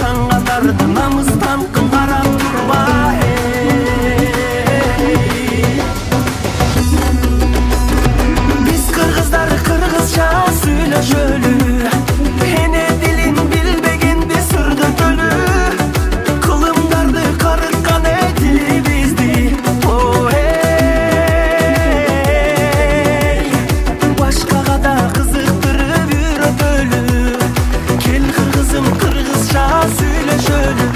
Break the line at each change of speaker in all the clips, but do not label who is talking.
чаңгандарды намыстан кыңгарап турба. Биз кыргыздар кыргызча сүйлөшөлү, эне тилин билбегенди сүрдөтөлү, кылымдарды карыткан тили бизди. Башкага да кызыктырып үйрөтөлү, кел кыргызым кыргызча сүйлөшөлү.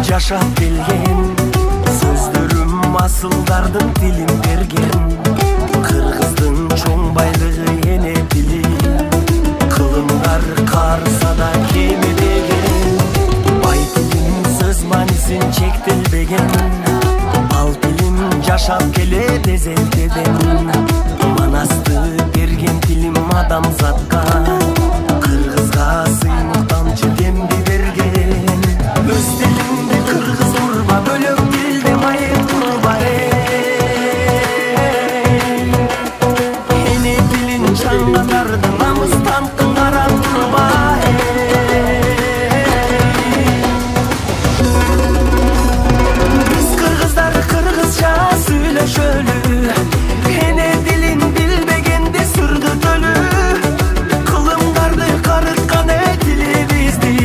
Жашап келген сөздөрүм асылдардын тилин берген. Кыргыздын чоң байлыгы эне тили, кылымдар карыса да кемебеген. Бай тилин сөз маанисин чектелбеген, ал тилим жашап келет эзелтеден. Манасты берген тилим адамзатка, кыргызга сыймык тамчы демди берген. Өз тилимди кыргыз турба, бөлөк тилде майып турба. Эне тилин чаңгандарды намыстан кыңгарап турба. Биз кыргыздар кыргызча сүйлөшөлү, эне тилин билбегенди сүрдөтөлү, кылымдарды карыткан тили бизди.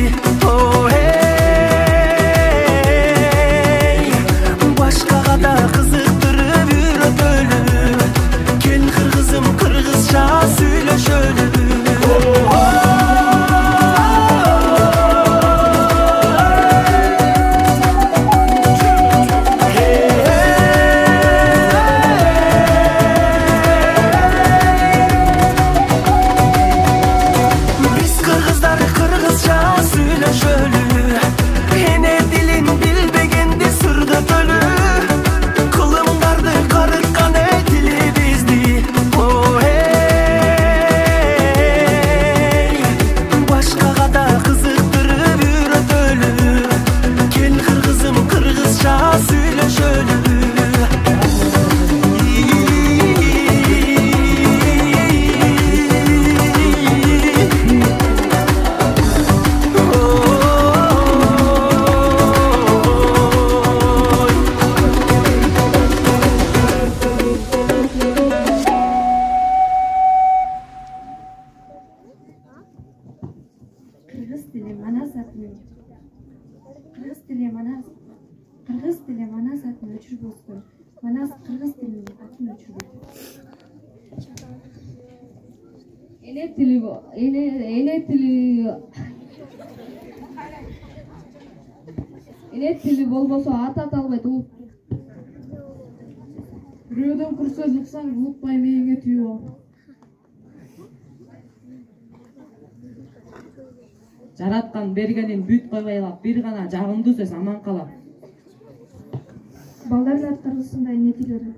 Башкага да кызыктырып үйрөтөлү, кел кыргызым кыргызча сүйлөшөлү. Биз кыргыздар кыргызча сүйлөшөлү, эне тилин билбегенди сүрдөтөлү, кылымдарды карыткан тили бизди. Башкага да кызыктырып үйрөтөлү, кел кыргызым кыргызча сүйлөшөлү.
Кыргыз тили манас атын өчүрбөстүн. Манас кыргыз тилинин атын өчүрбөйт.
Эне тили болбосо ат албайт. Бирөөдөн кыр сөз уксаң, унутпай мээңе түйүп ал. Жараткан бергенин бүт койбой алат, бир гана жагымдуу сөз аман калат.
Балдар кыргызчында эне тилери.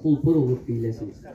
Pul pul olup biylesiniz.